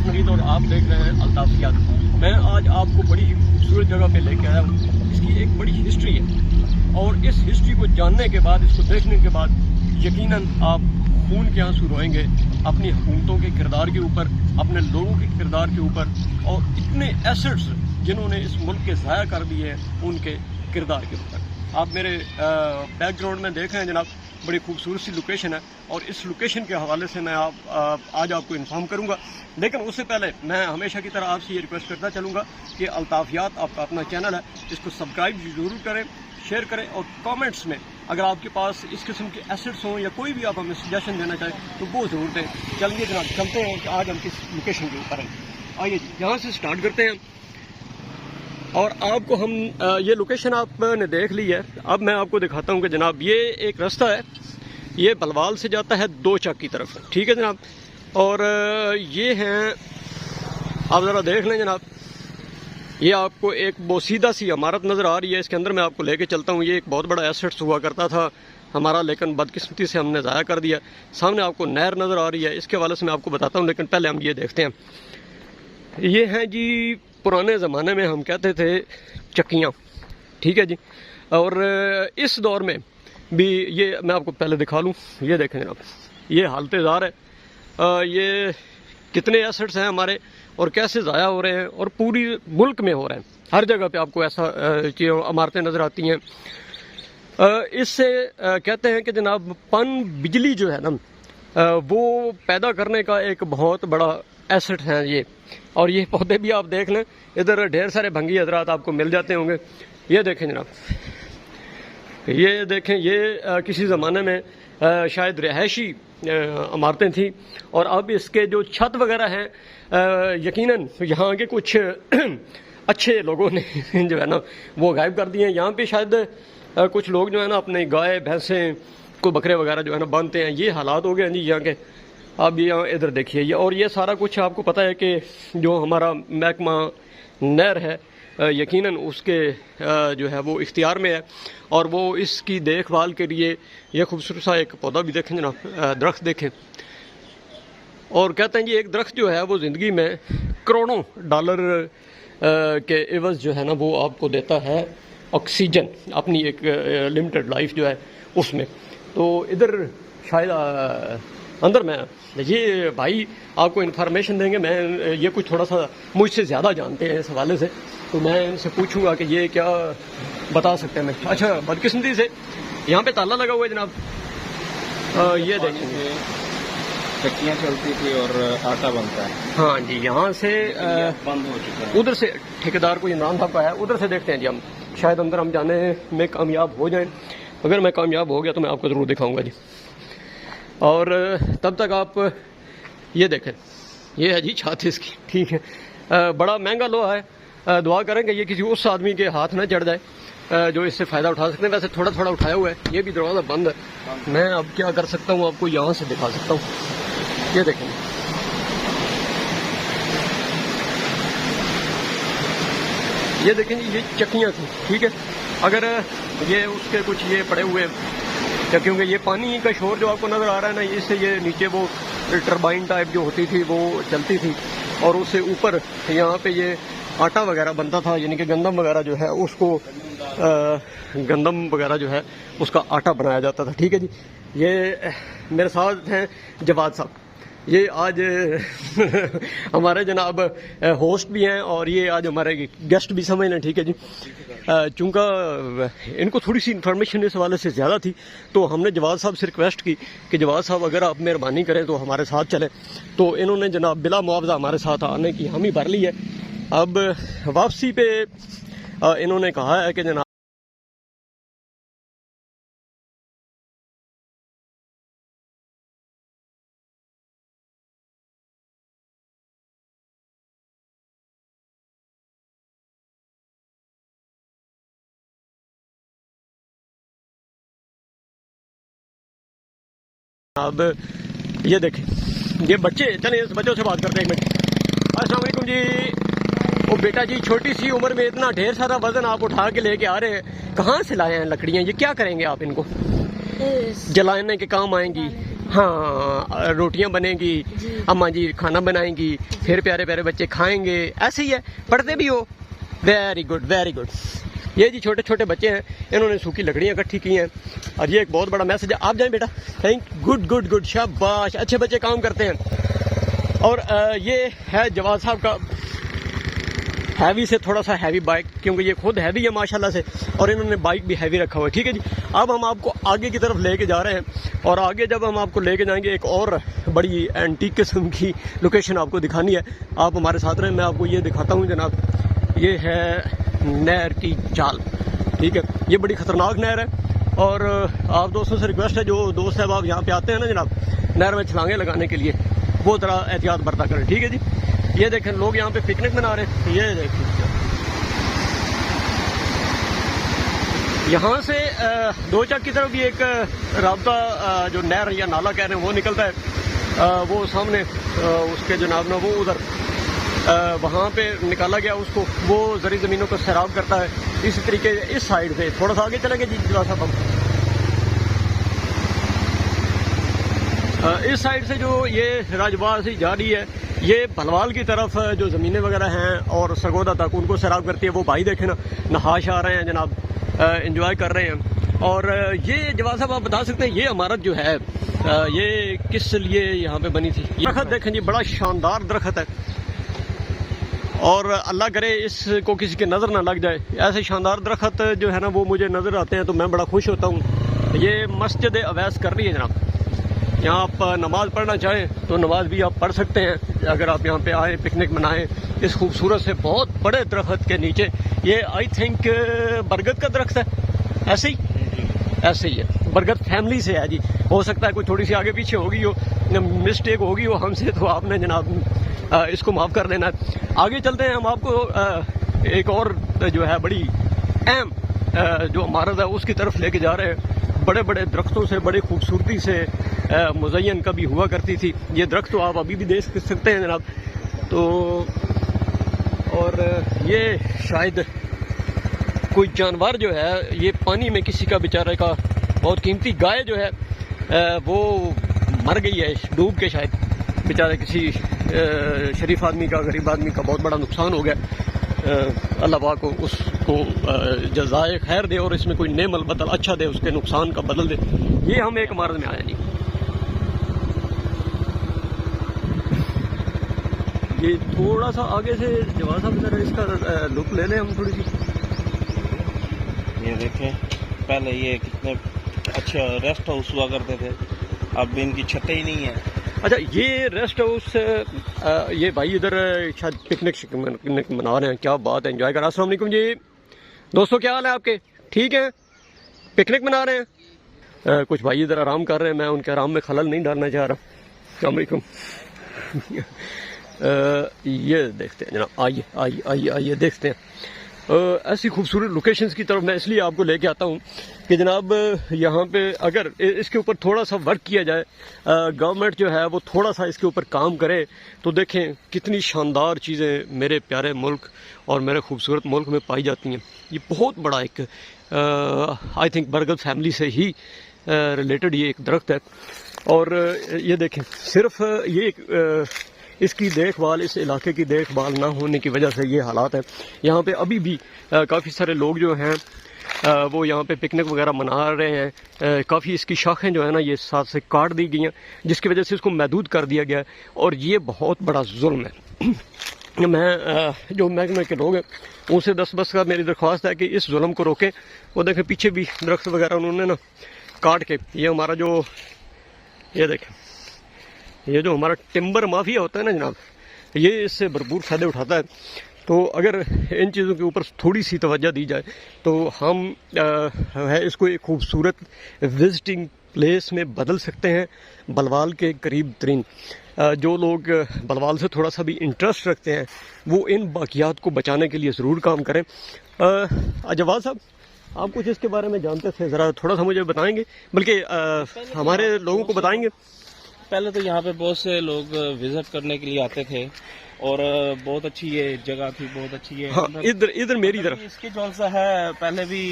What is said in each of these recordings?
नवीद और आप देख रहे हैं अल्ताफियात। मैं आज आपको बड़ी ही खूबसूरत जगह पे लेके आया हूँ। इसकी एक बड़ी हिस्ट्री है और इस हिस्ट्री को जानने के बाद, इसको देखने के बाद यकीनन आप खून के आंसू रोएंगे अपनी हुकूमतों के किरदार के ऊपर, अपने लोगों के किरदार के ऊपर और इतने एसेट्स जिन्होंने इस मुल्क के ज़ाया कर दिए हैं उनके किरदार के ऊपर। आप मेरे बैकग्राउंड में देख रहे हैं जनाब, बड़ी खूबसूरत सी लोकेशन है और इस लोकेशन के हवाले से मैं आज आपको इन्फॉर्म करूंगा। लेकिन उससे पहले मैं हमेशा की तरह आपसे ये रिक्वेस्ट करता चलूँगा कि अल्ताफियात आपका अपना चैनल है, इसको सब्सक्राइब ज़रूर करें, शेयर करें और कमेंट्स में अगर आपके पास इस किस्म के एसेट्स हों या कोई भी आप हमें सजेशन देना चाहें तो वो ज़रूर दें। चलिए जनाब चलते हैं कि आज हम किस लोकेशन के ऊपर हैं। आइए जी, यहाँ से स्टार्ट करते हैं और आपको हम ये लोकेशन आपने देख ली है। अब मैं आपको दिखाता हूँ कि जनाब ये एक रास्ता है, ये बलवाल से जाता है 2 चक की तरफ, ठीक है जनाब। और ये हैं, आप ज़रा देख लें जनाब, ये आपको एक बोसीदा सी इमारत नज़र आ रही है। इसके अंदर मैं आपको लेके चलता हूँ। ये एक बहुत बड़ा एसेट्स हुआ करता था हमारा, लेकिन बदकिस्मती से हमने ज़ाया कर दिया। सामने आपको नहर नज़र आ रही है, इसके हवाले से मैं आपको बताता हूँ, लेकिन पहले हम ये देखते हैं। ये हैं जी, पुराने ज़माने में हम कहते थे चक्कियाँ, ठीक है जी। और इस दौर में भी ये मैं आपको पहले दिखा लूँ। ये देखें जनाब, ये हालत-ए-ज़ार है। ये कितने एसेट्स हैं हमारे और कैसे ज़ाया हो रहे हैं और पूरी मुल्क में हो रहे हैं। हर जगह पे आपको ऐसा इमारतें नज़र आती हैं। इससे कहते हैं कि जनाब पन बिजली जो है ना, वो पैदा करने का एक बहुत बड़ा एसेट है ये। और ये पौधे भी आप देख लें, इधर ढेर सारे भंगी हजरात आपको मिल जाते होंगे। ये देखें जनाब, ये देखें, ये किसी ज़माने में शायद रिहायशी इमारतें थी और अब इसके जो छत वगैरह हैं, यकीनन यहाँ के कुछ अच्छे लोगों ने जो है ना वो गायब कर दिए हैं। यहाँ पे शायद कुछ लोग जो है ना अपने गाय भैंसें को बकरे वगैरह जो है ना बांधते हैं। ये हालात हो गए हैं जी यहाँ के। अब यहाँ इधर देखिए ये, और ये सारा कुछ आपको पता है कि जो हमारा महकमा नहर है यकीनन उसके जो है वो इख्तियार में है और वो इसकी देखभाल के लिए ये खूबसूरत सा एक पौधा भी देखें जनाब, दरख्त देखें। और कहते हैं जी एक दरख्त जो है वो ज़िंदगी में करोड़ों डॉलर के एवज जो है ना वो आपको देता है ऑक्सीजन, अपनी एक लिमिटेड लाइफ जो है उसमें। तो इधर शायद अंदर में ये भाई आपको इन्फॉर्मेशन देंगे। मैं ये कुछ थोड़ा सा मुझसे ज़्यादा जानते हैं इस हवाले से, तो मैं इनसे पूछूंगा कि ये क्या बता सकते हैं। मैं अच्छा, बदकिस्मती से यहाँ पे ताला लगा हुआ है जनाब। ये देखेंगे चक्कियाँ चलती थी और आटा बनता है। हाँ जी, यहाँ से बंद हो चुका है। उधर से ठेकेदार को इमरान साहब का है, उधर से देखते हैं जी हम, शायद अंदर हम जाने में कामयाब हो जाएं। अगर मैं कामयाब हो गया तो मैं आपको ज़रूर दिखाऊंगा जी। और तब तक आप ये देखें, ये है जी छत इसकी, ठीक है। बड़ा महंगा लोहा है। दुआ करें कि ये किसी उस आदमी के हाथ न चढ़ जाए जो इससे फ़ायदा उठा सकते हैं। वैसे थोड़ा थोड़ा उठाया हुआ है, ये भी दरवाज़ा बंद है। मैं अब क्या कर सकता हूँ, आपको यहाँ से दिखा सकता हूँ। ये देखें, ये देखें जी, ये चक्कियाँ थी, ठीक है। अगर ये उसके कुछ ये पड़े हुए चक्कियों के, ये पानी का शोर जो आपको नज़र आ रहा है ना, इससे ये नीचे वो टरबाइन टाइप जो होती थी वो चलती थी और उससे ऊपर यहाँ पे ये आटा वगैरह बनता था, यानी कि गंदम वगैरह जो है उसको गंदम वगैरह जो है उसका आटा बनाया जाता था, ठीक है जी। ये मेरे साथ हैं जवाद साहब, ये आज हमारे जनाब होस्ट भी हैं और ये आज हमारे गेस्ट भी समझ लें, ठीक है जी। चूँकि इनको थोड़ी सी इन्फॉर्मेशन इस हवाले से ज़्यादा थी तो हमने जवाद साहब से रिक्वेस्ट की कि जवाद साहब अगर आप मेहरबानी करें तो हमारे साथ चलें। तो इन्होंने जनाब बिला मुआवजा हमारे साथ आने की हामी भर ली है। अब वापसी पे इन्होंने कहा है कि जनाब अब ये देखें, ये बच्चे, चलें इस बच्चों से बात करते हैं एक मिनट। अस्सलाम वालेकुम जी। ओ बेटा जी, छोटी सी उम्र में इतना ढेर सारा वजन आप उठा के लेके आ रहे हैं, कहाँ से लाए हैं लकड़ियाँ? ये क्या करेंगे आप? इनको जलाने के काम आएंगी? हाँ रोटियां बनेंगी, अम्मा जी खाना बनाएंगी, फिर प्यारे प्यारे बच्चे खाएंगे, ऐसे ही है। पढ़ते भी हो, वेरी गुड वेरी गुड। ये जी छोटे छोटे बच्चे हैं, इन्होंने सूखी लकड़ियाँ इकट्ठी की हैं और ये एक बहुत बड़ा मैसेज है। आप जाएं बेटा, थैंक गुड गुड गुड, शाबाश, अच्छे बच्चे काम करते हैं। और ये है जवाद साहब का हैवी से थोड़ा सा हैवी बाइक, क्योंकि ये खुद हैवी है माशाल्लाह से, और इन्होंने बाइक भी हैवी रखा हुआ है। ठीक है जी, अब हम आपको आगे की तरफ लेके जा रहे हैं और आगे जब हम आपको लेके जाएंगे एक और बड़ी एंटीक किस्म की लोकेशन आपको दिखानी है। आप हमारे साथ रहें, मैं आपको ये दिखाता हूँ जनाब। ये है नहर की चाल, ठीक है, ये बड़ी ख़तरनाक नहर है और आप दोस्तों से रिक्वेस्ट है, जो दोस्त साहब आप यहाँ पे आते हैं ना जनाब नहर में छलांगे लगाने के लिए, वो तरह एहतियात बरता करें। ठीक है जी, ये देखें लोग यहाँ पे पिकनिक मना रहे हैं। ये देखें यहाँ से दो चक की तरफ भी एक राब्ता जो नहर या नाला कह रहे हैं वो निकलता है, वो सामने उसके जनाब ना वो उधर वहाँ पे निकाला गया उसको, वो जरी ज़मीनों को सैराब करता है। इसी तरीके इस साइड से थोड़ा सा आगे चलेंगे जी जरा सा हम, इस साइड से जो ये राजबाग से जा रही है, ये भलवाल की तरफ जो ज़मीनें वगैरह हैं और सरगोदा तक उनको सैराब करती है। वो भाई देखे ना नहाश आ रहे हैं जनाब, एंजॉय कर रहे हैं। और ये जवाब साहब आप बता सकते हैं ये इमारत जो है ये किस लिए यहाँ पे बनी थी? दरख्त देखें जी, बड़ा शानदार दरख्त है और अल्लाह करे इसको किसी के नज़र ना लग जाए। ऐसे शानदार दरख्त जो है ना वो मुझे नज़र आते हैं तो मैं बड़ा खुश होता हूँ। ये मस्जिद अवैस कर रही है जनाब, यहाँ आप नमाज़ पढ़ना चाहें तो नमाज भी आप पढ़ सकते हैं अगर आप यहाँ पे आए पिकनिक मनाएं इस खूबसूरत से बहुत बड़े दरख्त के नीचे। ये आई थिंक बरगद का दरख्त है, ऐसे ही है, बरगद फैमिली से है जी। हो सकता है कोई थोड़ी सी आगे पीछे होगी हो, मिस्टेक होगी हो हमसे, तो आपने जनाब इसको माफ़ कर देना। आगे चलते हैं, हम आपको एक और जो है बड़ी अहम जो इमारत है उसकी तरफ लेके जा रहे हैं। बड़े बड़े दरख्तों से बड़ी खूबसूरती से मुज़य्यन कभी हुआ करती थी। ये दरख्त तो आप अभी भी देख सकते हैं जनाब। तो और ये शायद कोई जानवर जो है ये पानी में किसी का बेचारे का बहुत कीमती गाय जो है वो मर गई है डूब के, शायद बेचारे किसी शरीफ आदमी का, गरीब आदमी का बहुत बड़ा नुकसान हो गया। अल्लाह पाक को उसको जज़ाए खैर दे और इसमें कोई नेमल बदल अच्छा दे, उसके नुकसान का बदल दे। ये हम एक इमारत में आया नहीं, ये थोड़ा सा आगे से जवाब साहब जरा इसका लुक ले लें हम थोड़ी सी। ये देखें, पहले ये कितने अच्छे रेस्ट हाउस हुआ करते थे, अब इनकी छतें ही नहीं है। अच्छा, ये रेस्ट हाउस, ये भाई इधर शायद पिकनिक मना रहे हैं, क्या बात है, एंजॉय कर। अस्सलाम वालेकुम जी दोस्तों, क्या हाल है आपके? ठीक है, पिकनिक मना रहे हैं। कुछ भाई इधर आराम कर रहे हैं, मैं उनके आराम में खलल नहीं डालना चाह रहा। अस्सलाम वालेकुम। ये देखते हैं जनाब, आइए आइए आइए आइए देखते हैं। ऐसी खूबसूरत लोकेशंस की तरफ मैं इसलिए आपको लेके आता हूँ कि जनाब यहाँ पे अगर इसके ऊपर थोड़ा सा वर्क किया जाए, गवर्नमेंट जो है वो थोड़ा सा इसके ऊपर काम करे, तो देखें कितनी शानदार चीज़ें मेरे प्यारे मुल्क और मेरे खूबसूरत मुल्क में पाई जाती हैं। ये बहुत बड़ा एक आई थिंक बरगद फैमिली से ही रिलेटेड ये एक दरख्त है। और ये देखें, सिर्फ ये इसकी देखभाल, इस इलाके की देखभाल ना होने की वजह से ये हालात है। यहाँ पे अभी भी काफ़ी सारे लोग जो हैं वो यहाँ पे पिकनिक वगैरह मना रहे हैं। काफ़ी इसकी शाखें जो है ना ये साथ से काट दी गई हैं, जिसकी वजह से इसको महदूद कर दिया गया है और ये बहुत बड़ा जुल्म है। मैं जो महकमे के लोग हैं उनसे बस का मेरी दरख्वास्त है कि इस जुल्म को रोकें। वो देखें पीछे भी दरख्त वगैरह उन्होंने ना काट के, ये हमारा जो ये देखें, ये जो हमारा टिम्बर माफिया होता है ना जनाब, ये इससे भरपूर फ़ायदे उठाता है। तो अगर इन चीज़ों के ऊपर थोड़ी सी तवज्जो दी जाए तो हम है इसको एक खूबसूरत विजिटिंग प्लेस में बदल सकते हैं। बलवाल के करीब तरीन जो लोग बलवाल से थोड़ा सा भी इंटरेस्ट रखते हैं वो इन बाकियात को बचाने के लिए ज़रूर काम करें। जवाद साहब, आप कुछ इसके बारे में जानते थे, ज़रा थोड़ा सा मुझे बताएंगे, बल्कि हमारे लोगों को बताएंगे। पहले तो यहाँ पे बहुत से लोग विजिट करने के लिए आते थे और बहुत अच्छी ये जगह थी, बहुत अच्छी है। हाँ, इधर मेरी तरफ इसकी जो सा है, पहले भी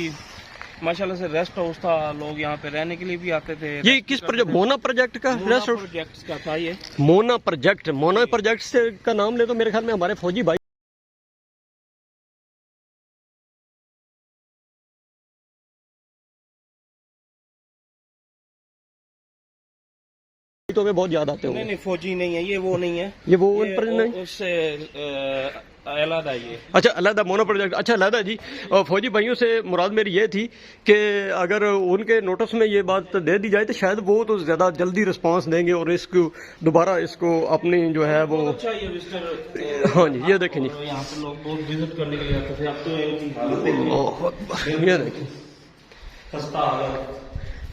माशाल्लाह से रेस्ट हाउस था, लोग यहाँ पे रहने के लिए भी आते थे। ये किस प्रोजेक्ट, मोना प्रोजेक्ट का रेस्ट हाउस? प्रोजेक्ट का था ये। मोना प्रोजेक्ट से का नाम ले तो मेरे ख्याल में हमारे फौजी भाई तो हमें बहुत याद आते नहीं होंगे। नहीं, फौजी नहीं है ये, वो नहीं है ये वो ये, पर नहीं, उससे अलग है ये। अच्छा अलहदा मोनो प्रोजेक्ट, अच्छा अलहदा जी। और फौजी भाइयों से मुराद मेरी ये थी कि अगर उनके नोटिस में ये बात दे दी जाए तो शायद वो तो ज़्यादा जल्दी रिस्पांस देंगे और इसको दोबारा इसको अपनी जो है वो। अच्छा ये विजिटर, हाँ जी ये देखें जी, यहाँ पे लोग बहुत विजिट करने के लिए आते थे। अब तो इनकी हालत ही ओह, ये देखें, खस्ता हालत।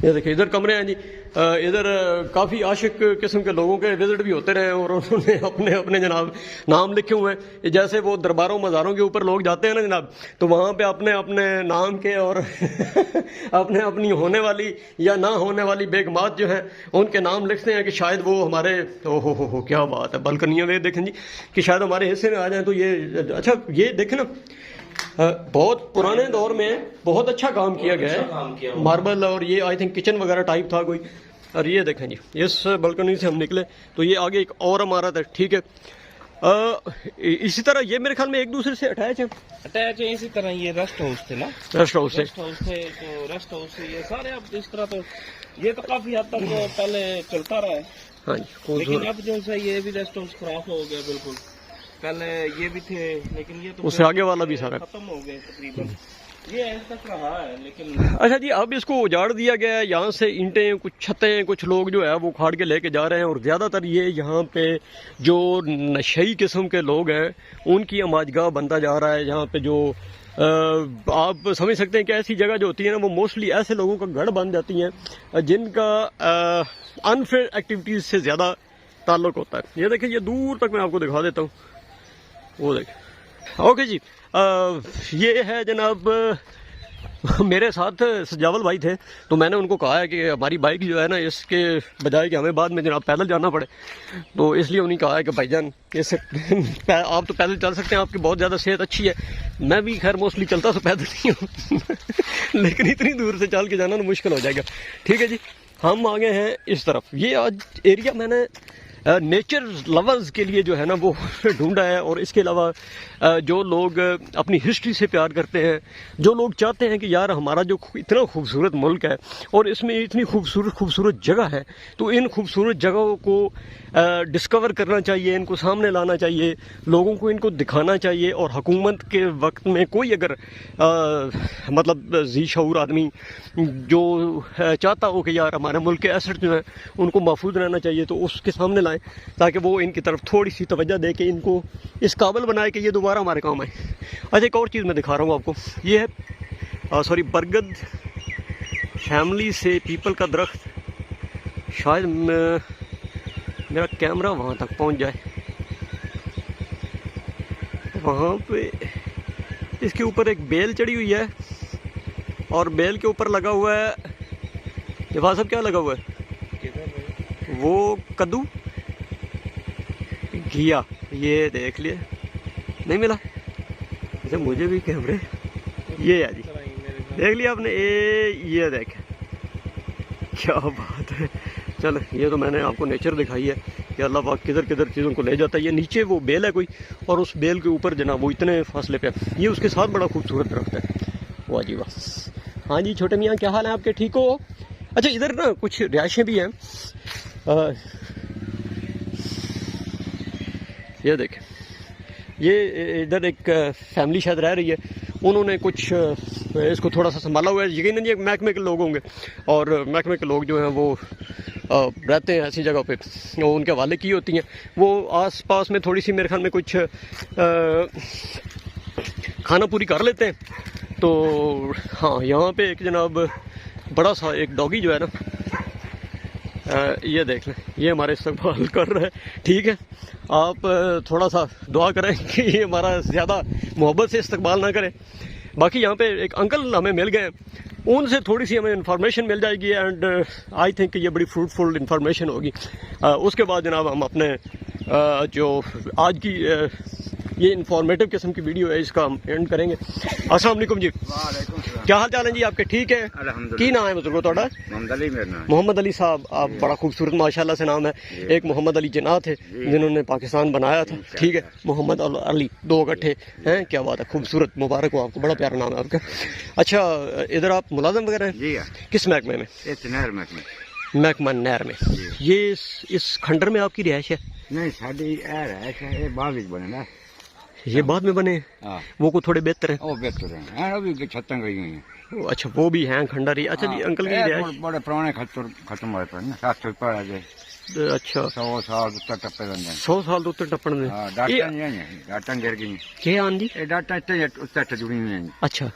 ये देखिए इधर कमरे हैं जी। इधर काफ़ी आशिक किस्म के लोगों के विजिट भी होते रहे और उन्होंने अपने अपने जनाब नाम लिखे हुए हैं। जैसे वो दरबारों मज़ारों के ऊपर लोग जाते हैं ना जनाब, तो वहाँ पे अपने अपने नाम के और अपने अपनी होने वाली या ना होने वाली बेगमात जो हैं उनके नाम लिखते हैं कि शायद वो हमारे, ओ हो क्या बात है, बल्कनियाँ वे देखें जी कि शायद हमारे हिस्से में आ जाएँ। तो ये अच्छा ये देखें ना, बहुत पुराने दौर में बहुत अच्छा काम किया गया है, मार्बल, और ये आई थिंक किचन वगैरह टाइप था कोई। और ये देखें जी, इस बालकनी से हम निकले तो ये आगे एक और इमारत है, ठीक है। इसी तरह ये मेरे ख्याल में एक दूसरे से अटैच है इसी तरह ये रेस्ट हाउस थे ना, रेस्ट हाउस से। रेस्ट हाउस थे, तो रेस्ट हाउस से ये सारे अब इस तरह, तो ये तो काफी हद तक पहले चलता रहा है। हाँ जी, लेकिन अब जो है ये भी रेस्ट हाउस खराब हो गया बिल्कुल। पहले ये भी थे लेकिन ये तो उससे आगे वाला भी सारा खत्म हो गए तकरीबन, ये ऐसे तक रहा है लेकिन। अच्छा जी, अब इसको उजाड़ दिया गया है, यहाँ से ईंटें, कुछ छतें, कुछ लोग जो है वो उखाड़ के लेके जा रहे हैं। और ज़्यादातर ये यहाँ पे जो नशई किस्म के लोग हैं उनकी अमाजगाह बनता जा रहा है। यहाँ पे जो आप समझ सकते हैं कि ऐसी जगह जो होती है ना वो मोस्टली ऐसे लोगों का गढ़ बन जाती हैं जिनका अनफेयर एक्टिविटीज़ से ज़्यादा ताल्लुक़ होता है। ये देखिए, ये दूर तक मैं आपको दिखा देता हूँ, वो देखिए। ओके जी, ये है जनाब मेरे साथ सजावल भाई थे, तो मैंने उनको कहा है कि हमारी बाइक जो है ना, इसके बजाय कि हमें बाद में जनाब पैदल जाना पड़े, तो इसलिए उन्हें कहा है कि भाईजान इससे आप तो पैदल चल सकते हैं, आपकी बहुत ज़्यादा सेहत अच्छी है। मैं भी खैर मोस्टली चलता तो पैदल नहीं हूँ लेकिन इतनी दूर से चल के जाना ना मुश्किल हो जाएगा। ठीक है जी, हम आ गए हैं इस तरफ। ये आज एरिया मैंने नेचर लवर्स के लिए जो है ना वो ढूंढा है, और इसके अलावा जो लोग अपनी हिस्ट्री से प्यार करते हैं, जो लोग चाहते हैं कि यार हमारा जो इतना खूबसूरत मुल्क है और इसमें इतनी खूबसूरत जगह है, तो इन खूबसूरत जगहों को डिस्कवर करना चाहिए, इनको सामने लाना चाहिए, लोगों को इनको दिखाना चाहिए। और हुकूमत के वक्त में कोई अगर मतलब जी शऊर आदमी जो चाहता हो कि यार हमारे मुल्क के एसेट जो हैं उनको महफूज रहना चाहिए, तो उसके सामने लाएं ताकि वो इनकी तरफ थोड़ी सी तवज्जो दे के इनको इस काबिल बनाए कि ये दोबारा हमारे काम आए। अच्छा, एक और चीज़ मैं दिखा रहा हूँ आपको, ये है सॉरी बरगद फैमिली से पीपल का दरख्त। शायद मेरा कैमरा वहाँ तक पहुँच जाए, वहाँ पे इसके ऊपर एक बेल चढ़ी हुई है और बेल के ऊपर लगा हुआ है, जवाब साहब क्या लगा हुआ है? वो कद्दू घिया। ये देख लिए, नहीं मिला जैसे मुझे भी कैमरे। ये है जी, देख लिया आपने, ये देख क्या बात है। चलो, ये तो मैंने आपको नेचर दिखाई है कि अल्लाह पाक किधर किधर चीज़ों को ले जाता है। ये नीचे वो बेल है कोई, और उस बेल के ऊपर जनाब वो इतने फासले पे, ये उसके साथ बड़ा खूबसूरत दरख्त है। वाह जी वाह। हाँ जी छोटे मियाँ, क्या हाल है आपके, ठीक हो? अच्छा, इधर ना कुछ रिहायशें भी हैं। ये देखें, ये इधर एक फैमिली शायद रह रही है, उन्होंने कुछ इसको थोड़ा सा संभाला हुआ है। यकीनन ये महकमे के लोग होंगे, और महकमे के लोग जो हैं वो रहते हैं ऐसी जगह पे, वो उनके हवाले की होती हैं। वो आस पास में थोड़ी सी मेरे ख्याल में कुछ खाना पूरी कर लेते हैं। तो हाँ, यहाँ पे एक जनाब बड़ा सा एक डॉगी जो है ना, ये देख लें, ये हमारे इस्तेमाल कर रहा है। ठीक है, आप थोड़ा सा दुआ करें कि ये हमारा ज़्यादा मोहब्बत से इस्तेमाल ना करें। बाकी यहाँ पे एक अंकल हमें मिल गए, उनसे थोड़ी सी हमें इन्फॉर्मेशन मिल जाएगी, एंड आई थिंक ये बड़ी फ्रूटफुल इन्फॉर्मेशन होगी। उसके बाद जनाब हम अपने जो आज की ये इंफॉर्मेटिव किस्म की वीडियो है, इसका हम एंड करेंगे। अस्सलाम वालेकुम जी, क्या हाल चाल है जी आपके? ठीक है, की नाम है बुजुर्गो तोड़ा? मोहम्मद अली साहब, आप बड़ा खूबसूरत माशाल्लाह से नाम है। एक मोहम्मद अली जिन्ना थे जिन्होंने पाकिस्तान बनाया था, ठीक है, मोहम्मद अली, दो इकट्ठे हैं, क्या बात है, खूबसूरत, मुबारक हो आपको, बड़ा प्यारा नाम है आपका। अच्छा, इधर आप मुलाजम वगैरह हैं? किस महकमे में? महकमा नहर में। ये इस खंडर में आपकी रिहाइश है? नहीं, साडी रिहाइश है, ये बाद में बने ना, ये बाद में बने? वो को थोड़े बेहतर है? वो बेहतर है, वो भी छत्तन गई हुई है। अच्छा, वो भी हैं खंडर ही। अच्छा जी, अंकल की रिहाइश बड़े पुराने खत्म हुए पे ना, 700 पर है। अच्छा, 100 साल उत्तर टप्पे बन जाए, 100 साल उत्तर टप्पण में। डाटा नहीं है, डाटा गिर गई क्या आन जी? ये डाटा इतने उत्तर जुड़ी हुई है। अच्छा,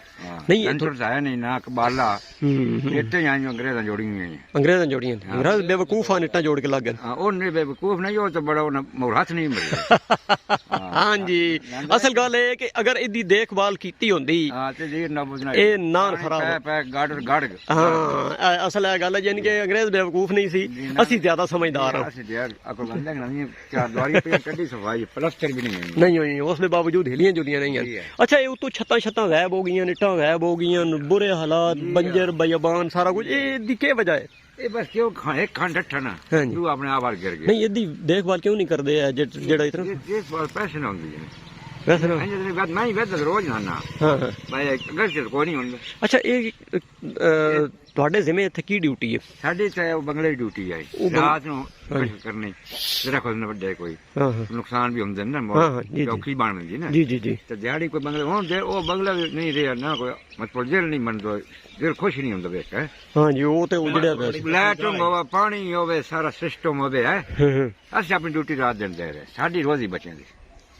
नहीं ये तो है नहीं ना, कबाला इतने आई अंग्रेजा जोड़ी हुई है। अंग्रेजा जोड़ी हैं, अंग्रेज बेवकूफ आन इतना जोड़ के लग गए। ਉਹ ਨਹੀਂ ਬੇਵਕੂਫ ਨਹੀਂ, ਉਹ ਤਾਂ ਬੜਾ ਉਹਨਾਂ ਮੁਹਰਤ ਨਹੀਂ ਮਿਲਦਾ। हाँ जी, असल गल है कि अगर इदी देखभाल कीती होंदी ਹਾਂ ਤੇ ਜੀ ਨਾ ਬੁਝਣਾ ਇਹ ਨਾਨ ਖਰਾਬ। ਪੈ ਗਾੜ ਗੜ हाँ, असल है गल है यानी कि अंग्रेज बेवकूफ नहीं सी, ਅਸੀਂ ज्यादा समझदार हां। ਅਸੀਂ ਯਾਰ ਅਕਲ ਬੰਦੇ ਨਹੀਂ, ਚਾਰ ਦੁਆਰੀ ਪੇ ਕੱਢੀ ਸਫਾਈ, ਪਲਸਟਰ भी नहीं है। नहीं हुई, उसके बावजूद हिलियां जुलियां नहीं हैं। अच्छा, ये उतो छत्तां छत्तां गायब हो गई, इट्टां गायब हो गई, बुरे हालात, बंजर बयाबान सारा कुछ, ये की वजह है? ਇਹ ਬਸ ਕਿਉਂ ਇੱਕ ਖੰਡ ਠੱਠਾ ਨਾ ਹਾਂਜੀ। ਤੂੰ ਆਪਣੇ ਆਪ ਵਾਲ ਗਿਰ ਗਿਆ। नहीं ਇਹਦੀ देखभाल क्यों नहीं करदे है जेड़ा इतना ਇਹ ਸਵਾਲ ਪੈਸੇ ਨਾ ਹੁੰਦੀ ਹੈ। वैसे ना? ਇੰਜ ਦੀ ਬਾਤ ਮੈਂ ਹੀ ਵੇਦ ਰੋਜ਼ ਨਾ ਨਾ हाँ हाँ। ਮੈਂ ਅਗਰ ਸਿਰ ਕੋਈ ਨਹੀਂ ਹੁੰਦਾ। अच्छा, ਇਹ ਤੁਹਾਡੇ ਜ਼ਿੰਮੇ ਇੱਥੇ ਕੀ ਡਿਊਟੀ ਹੈ? ਸਾਡੀ ਤਾਂ ਉਹ ਬੰਗਲੇ ਦੀ ਡਿਊਟੀ ਹੈ, ਰਾਤ ਨੂੰ ਕਰਨੀ, ਜਿਹੜਾ ਕੋਈ ਨਾ ਵੱਡੇ ਕੋਈ हाँ हाँ ਨੁਕਸਾਨ ਵੀ ਹੁੰਦੇ ਨੇ हाँ ਨਾ, हाँ, जी ਚੌਕੀ ਬਣ ਜਾਂਦੀ ਨਾ। जी जी जी। ਤੇ ਦਿਹਾੜੀ ਕੋਈ ਬੰਗਲੇ ਹੋਣ ਦੇ, ਉਹ ਬੰਗਲਾ ਵੀ ਨਹੀਂ ਰਿਹਾ ਨਾ, ਕੋਈ ਮਤਲਬ ਦਿਲ ਨਹੀਂ ਮੰਨਦਾ, ਦਿਲ ਖੁਸ਼ ਨਹੀਂ ਹੁੰਦਾ ਵੇਖ ਹੈ। हाँ जी, वो तो उजड़िया पिया सी। ਲੈਟਰਿੰਗ ਹੋਵੇ, ਪਾਣੀ ਹੋਵੇ, ਸਾਰਾ ਸਿਸਟਮ ਹੋਵੇ ਹੈ। हाँ हाँ। ਅਸੀਂ ਆਪਣੀ ਡਿਊਟੀ ਰਾਤ ਦਿੰਦੇ ਰਹੇ, ਸਾਡੀ ਰੋਜ਼ੀ ਬੱਚਿਆਂ ਦੀ।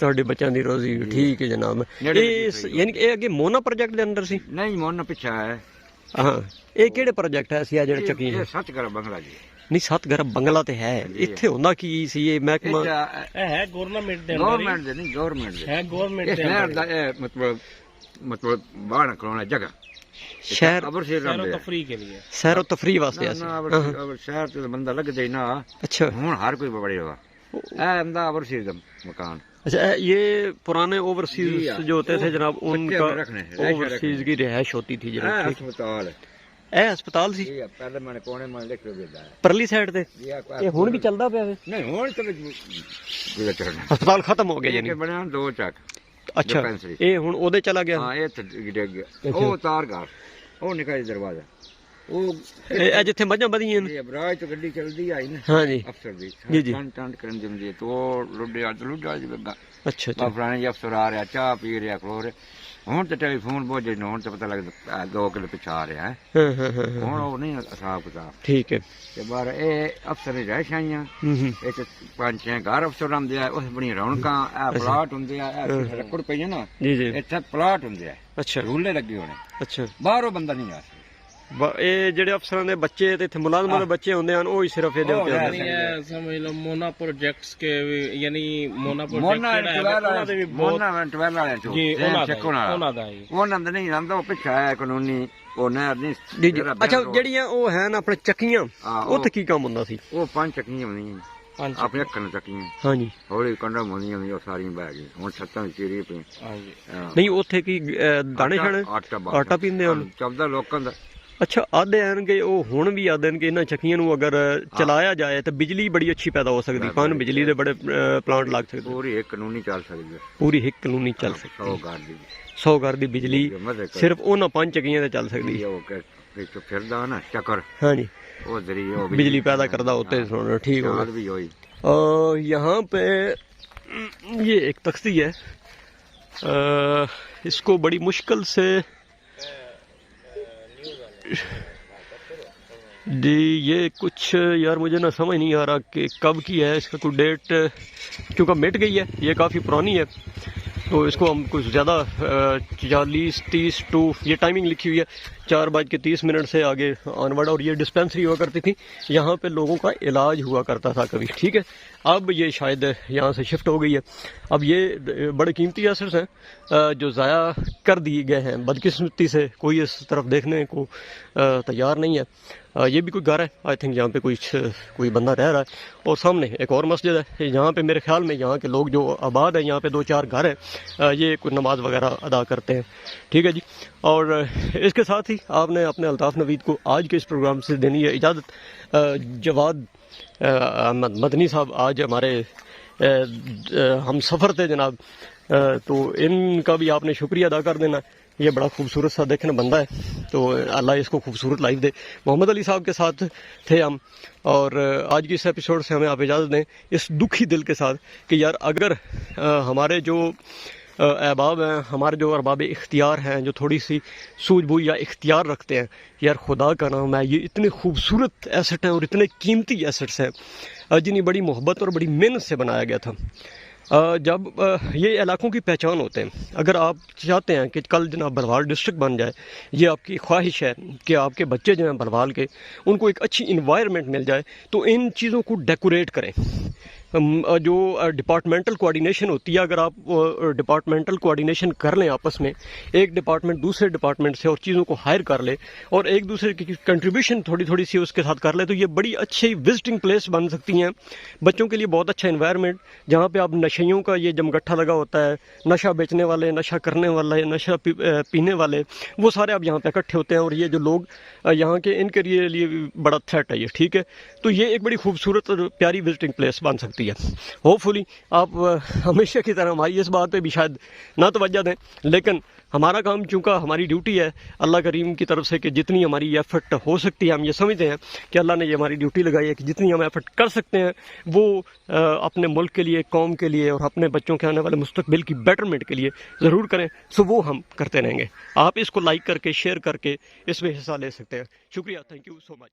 ਤੁਹਾਡੇ ਬੱਚਿਆਂ ਦੀ ਰੋਜ਼ੀ ਠੀਕ ਹੈ ਜਨਾਬ। ਇਹ ਯਾਨੀ ਕਿ ਇਹ ਅੱਗੇ ਮੋਨਾ ਪ੍ਰੋਜੈਕਟ ਦੇ ਅੰਦਰ ਸੀ? ਨਹੀਂ, ਮੋਨ ਪਿੱਛਾ ਹੈ। ਹਾਂ, ਇਹ ਕਿਹੜੇ ਪ੍ਰੋਜੈਕਟ ਹੈ ਸੀ ਆ ਜਿਹੜੇ ਚੱਕੀ ਇਹ ਹੈ? ਸੱਚ ਕਰ ਬੰਗਲਾ ਜੀ। ਨਹੀਂ, 7 ਘਰ ਬੰਗਲਾ ਤੇ ਹੈ, ਇੱਥੇ ਹੁੰਦਾ ਕੀ ਸੀ ਇਹ ਮਹਿਕਮਾ? ਇਹ ਹੈ ਗਵਰਨਮੈਂਟ ਦੇ ਗਵਰਨਮੈਂਟ ਦੇ ਨਹੀਂ, ਗਵਰਨਮੈਂਟ ਦੇ ਹੈ, ਗਵਰਨਮੈਂਟ ਇਹ ਦੇ ਸ਼ਹਿਰ ਦਾ ਇਹ ਮਤਲਬ ਬਾਹਰ ਕਰਾਉਣਾ ਜਗ੍ਹਾ ਸ਼ਹਿਰ ਅਬਰ ਸ਼ਹਿਰ ਸੈਰੋ ਰਹਿੰਦੇ ਤਫਰੀਹ ਕੇ ਲਈ ਸੈਰੋ ਤਫਰੀਹ ਵਾਸਤੇ ਆ ਸੀ। ਅਬਰ ਸ਼ਹਿਰ ਤੇ ਬੰਦਾ ਲੱਗਦਾ ਹੀ ਨਾ। अच्छा ਹੁਣ ਹਰ ਕੋਈ ਬੜੇ ਹੋਗਾ। ਇਹ ਅੰਦਾ ਅਬਰ ਸ਼ਹਿਰ ਦਾ ਮਕਾਨ। अच्छा, ये पुराने ओवरसीज जी हाँ। जो होते थे जनाब, बच्चे उनका रखने, रखने। ओवरसीज की रिहाइश होती थी जनाब। ठीक। ਹਸਪਤਾਲ ਇਹ ਹਸਪਤਾਲ ਸੀ ਇਹ ਪਹਿਲੇ ਮੈਂ ਕੋਨੇ ਮੈਂ ਲਿਖ ਕੇ ਦਿੱਤਾ ਹੈ। ਪਰਲੀ ਸਾਈਡ ਤੇ? ਇਹ ਹੁਣ ਵੀ ਚੱਲਦਾ ਪਿਆ ਵੇ? ਨਹੀਂ, ਹੁਣ ਤਾਂ ਗੁਜ਼ਰ ਚੜਨਾ। ਹਸਪਤਾਲ ਖਤਮ ਹੋ ਗਿਆ ਇਹ ਯਾਨੀ? ਬਣਿਆ 2 ਚੱਕ। ਅੱਛਾ, dispensary। ਇਹ ਹੁਣ ਉਹਦੇ ਚਲਾ ਗਿਆ? ਹਾਂ, ਇਹ ਡਿੱਗ ਗਿਆ। ਉਹ ਤਾਰ ਘਰ, ਉਹ ਨਿਕਲ ਦਰਵਾਜ਼ਾ, ਉਹ ਇਹ ਜਿੱਥੇ ਮੱਝਾਂ ਵਧੀਆਂ ਨੇ? ਇਹ ਅਬਰਾਜ ਤੋਂ ਗੱਡੀ ਚੱਲਦੀ ਆਈ ਨਾ ਹਾਂ ਜੀ ਅਫਸਰ ਦੀ, ਜੀ ਜੀ। ਟੰਡ ਕਰਨ ਦਿੰਦੀ ਤੋ ਲੁੱਡੇ ਅੱਜ ਲੁੱਡਾ ਜੀ ਬੱਗਾ। ਅੱਛਾ ਅੱਛਾ। ਫਲਾਣੇ ਜੀ ਅਫਸਰ ਆ ਰਿਹਾ, ਚਾਹ ਪੀ ਰਿਹਾ, ਖਲੋ ਰਿਹਾ। ਹੁਣ ਤਾਂ ਟੈਲੀਫੋਨ ਬੋਝੇ ਨੂੰ, ਹੁਣ ਤਾਂ ਪਤਾ ਲੱਗਦਾ 2 ਕਿਲੋ ਪਿਛਾ ਆ ਰਿਹਾ ਹੈ। ਹਾਂ ਹਾਂ ਹਾਂ ਹਾਂ, ਹੁਣ ਉਹ ਨਹੀਂ ਹਿਸਾਬ ਕਿਤਾਬ। ਠੀਕ ਹੈ। ਤੇ ਬਾਹਰ ਇਹ ਅਫਸਰ ਨੇ ਰਹਿ ਆਈਆਂ, ਹੂੰ ਹੂੰ। ਇਹ 5-6 ਘਰ ਅਫਸਰ ਆਉਂਦੇ ਆ, ਉਸ ਬੜੀਆਂ ਰੌਣਕਾਂ, ਇਹ ਪਲਾਟ ਹੁੰਦੇ ਆ, ਇਹ ਲੱਕੜ ਪਈਆਂ ਨਾ, ਜੀ ਜੀ। ਇੱਥੇ ਪਲਾਟ ਹੁੰਦੇ ਆ, ਅੱਛਾ ਝੂਲੇ ਲੱਗੇ ਹੋਣੇ, ਅੱਛਾ। ਬਾਹਰੋਂ ਬੰਦਾ ਨਹੀਂ ਆ ਸਕਦਾ। ਇਹ ਜਿਹੜੇ ਅਫਸਰਾਂ ਦੇ ਬੱਚੇ ਤੇ ਇੱਥੇ ਮੁਲਾਜ਼ਮਾਂ ਦੇ ਬੱਚੇ ਹੁੰਦੇ ਹਨ, ਉਹ ਹੀ ਸਿਰਫ ਇਹਦੇ ਉੱਤੇ ਉਹ ਹੁੰਦੇ ਯਾਨੀ ਇਹ ਸਮਝ ਲਓ ਮੋਨਾ ਪ੍ਰੋਜੈਕਟਸ ਕੇ ਯਾਨੀ ਮੋਨਾ ਮੋਨਾ ਪ੍ਰੋਜੈਕਟ ਉਹਨਾਂ ਦੇ ਵੀ ਬਹੁਤ ਮੋਨਾ ਟਵੈਲ ਵਾਲਿਆਂ ਚੋਂ ਜੀ ਉਹਨਾਂ ਉਹਨਾਂ ਦਾ ਹੀ ਉਹਨਾਂ ਦਾ ਨਹੀਂ ਆਂਦਾ, ਉਹ ਪਿੱਛਾ ਹੈ ਕਾਨੂੰਨੀ, ਉਹ ਨਹਿਰ ਨਹੀਂ। ਜੀ ਜੀ। ਅੱਛਾ, ਜਿਹੜੀਆਂ ਉਹ ਹਨ ਆਪਣੇ ਚੱਕੀਆਂ, ਹਾਂ, ਉੱਥੇ ਕੀ ਕੰਮ ਹੁੰਦਾ ਸੀ? ਉਹ 5 ਚੱਕੀਆਂ ਹੁੰਦੀਆਂ, ਪੰਜ ਆਪਣੇ ਅੱਖਾਂ ਨੂੰ ਚੱਕੀਆਂ, ਹਾਂਜੀ। ਹੌਲੀ ਕੰਡਮ ਹੁੰਦੀਆਂ, ਉਹ ਸਾਰੀਆਂ ਬਹਿ ਗਈਆਂ, ਹੁਣ ਛੱਤਾਂ ਵਿੱਚ ਚੀਰੀ ਪਈ। ਹਾਂਜੀ। ਨਹੀਂ, ਉੱਥੇ ਕੀ ਦਾਣੇ ਛਾਣੇ ਆਟਾ ਪੀਂਦੇ ਹਨ? ਚੱਲਦਾ ਲੋਕਾਂ ਦਾ। ਅੱਛਾ, ਆਦੇ ਹਨ ਕਿ ਉਹ ਹੁਣ ਵੀ ਆਦੇ ਹਨ ਕਿ ਇਹਨਾਂ ਚੱਕੀਆਂ ਨੂੰ ਅਗਰ ਚਲਾਇਆ ਜਾਏ ਤਾਂ ਬਿਜਲੀ ਬੜੀ ਅੱਛੀ ਪੈਦਾ ਹੋ ਸਕਦੀ, ਪਨ ਬਿਜਲੀ ਦੇ ਬੜੇ ਪਲਾਂਟ ਲੱਗ ਸਕਦੇ, ਪੂਰੀ ਇੱਕ ਕਾਨੂੰਨੀ ਚੱਲ ਸਕਦੀ ਹੈ, ਪੂਰੀ ਇੱਕ ਕਾਨੂੰਨੀ ਚੱਲ ਸਕਦੀ। 100 ਘਰ ਦੀ 100 ਘਰ ਦੀ ਬਿਜਲੀ ਸਿਰਫ ਉਹਨਾਂ 5 ਚੱਕੀਆਂ ਤੇ ਚੱਲ ਸਕਦੀ। ਉਹ ਵਿੱਚ ਫਿਰਦਾ ਨਾ ਚੱਕਰ, ਹਾਂਜੀ, ਉਹ ਜ਼ਰੀਏ ਉਹ बिजली पैदा करता होते हैं। ठीक हो भी होई। और यहाँ पे ये एक तख्ती है, इसको बड़ी मुश्किल से जी, ये कुछ यार मुझे ना समझ नहीं आ रहा कि कब की है, इसका कोई डेट क्योंकि मिट गई है, ये काफ़ी पुरानी है, तो इसको हम कुछ ज़्यादा 40-30 टू ये टाइमिंग लिखी हुई है 4:30 से आगे ऑनवर्ड। और ये डिस्पेंसरी हुआ करती थी, यहाँ पे लोगों का इलाज हुआ करता था कभी। ठीक है, अब ये शायद यहाँ से शिफ्ट हो गई है। अब ये बड़े कीमती असर्स हैं जो ज़ाया कर दिए गए हैं। बदकिस्मती से कोई इस तरफ देखने को तैयार नहीं है। ये भी कोई घर है, आई थिंक यहाँ पे कोई बंदा रह रहा है। और सामने एक और मस्जिद है, यहाँ पे मेरे ख्याल में यहाँ के लोग जो आबाद हैं, यहाँ पे 2-4 घर हैं, ये कोई नमाज वगैरह अदा करते हैं। ठीक है जी। और इसके साथ ही आपने अपने अल्ताफ़ नवीद को आज के इस प्रोग्राम से देनी है इजाज़त। जवाद अहमद मदनी साहब आज हमारे हम सफ़र थे जनाब, तो इनका भी आपने शुक्रिया अदा कर देना। ये बड़ा खूबसूरत सा देखने बंदा है, तो अल्लाह इसको खूबसूरत लाइफ दे। मोहम्मद अली साहब के साथ थे हम, और आज की इस एपिसोड से हमें आप इजाज़त दें इस दुखी दिल के साथ कि यार अगर हमारे जो अहबाब हैं, हमारे जो अरबाब इख्तियार हैं, जो थोड़ी सी सूझबूझ या इख्तियार रखते हैं, यार खुदा का नाम है, ये इतने खूबसूरत एसेट हैं और इतने कीमती एसेट्स हैं जिन्हें बड़ी मोहब्बत और बड़ी मेहनत से बनाया गया था। जब ये इलाकों की पहचान होते हैं, अगर आप चाहते हैं कि कल जनाब बरवाल डिस्ट्रिक्ट बन जाए, ये आपकी ख्वाहिश है कि आपके बच्चे जो हैं बरवाल के, उनको एक अच्छी इन्वायरमेंट मिल जाए, तो इन चीज़ों को डेकोरेट करें। जो डिपार्टमेंटल कोऑर्डिनेशन होती है, अगर आप डिपार्टमेंटल कोऑर्डिनेशन कर लें आपस में, एक डिपार्टमेंट दूसरे डिपार्टमेंट से और चीज़ों को हायर कर ले और एक दूसरे की कंट्रीब्यूशन थोड़ी थोड़ी सी उसके साथ कर ले, तो ये बड़ी अच्छी विजिटिंग प्लेस बन सकती हैं बच्चों के लिए। बहुत अच्छा इन्वायरमेंट जहाँ पे आप नशेइयों का ये जमगट्ठा लगा होता है, नशा बेचने वाले, नशा करने वाले, नशा पीने वाले, वो सारे अब यहाँ पे इकट्ठे होते हैं, और ये जो लोग यहाँ के, इनके लिए भी बड़ा थ्रेट है ये। ठीक है, तो ये एक बड़ी खूबसूरत और प्यारी विजिटिंग प्लेस बन सकती है। होपफुली आप हमेशा की तरह हमारी इस बात पे भी शायद ना तवज्जो दें, लेकिन हमारा काम, चूँकि हमारी ड्यूटी है अल्लाह करीम की तरफ से कि जितनी हमारी एफर्ट हो सकती है, हम ये समझते हैं कि अल्लाह ने ये हमारी ड्यूटी लगाई है कि जितनी हम एफर्ट कर सकते हैं वो अपने मुल्क के लिए, कौम के लिए और अपने बच्चों के आने वाले मुस्तकबिल की बेटरमेंट के लिए ज़रूर करें। सो वो हम करते रहेंगे। आप इसको लाइक करके, शेयर करके इसमें हिस्सा ले सकते हैं। शुक्रिया, थैंक यू सो मच।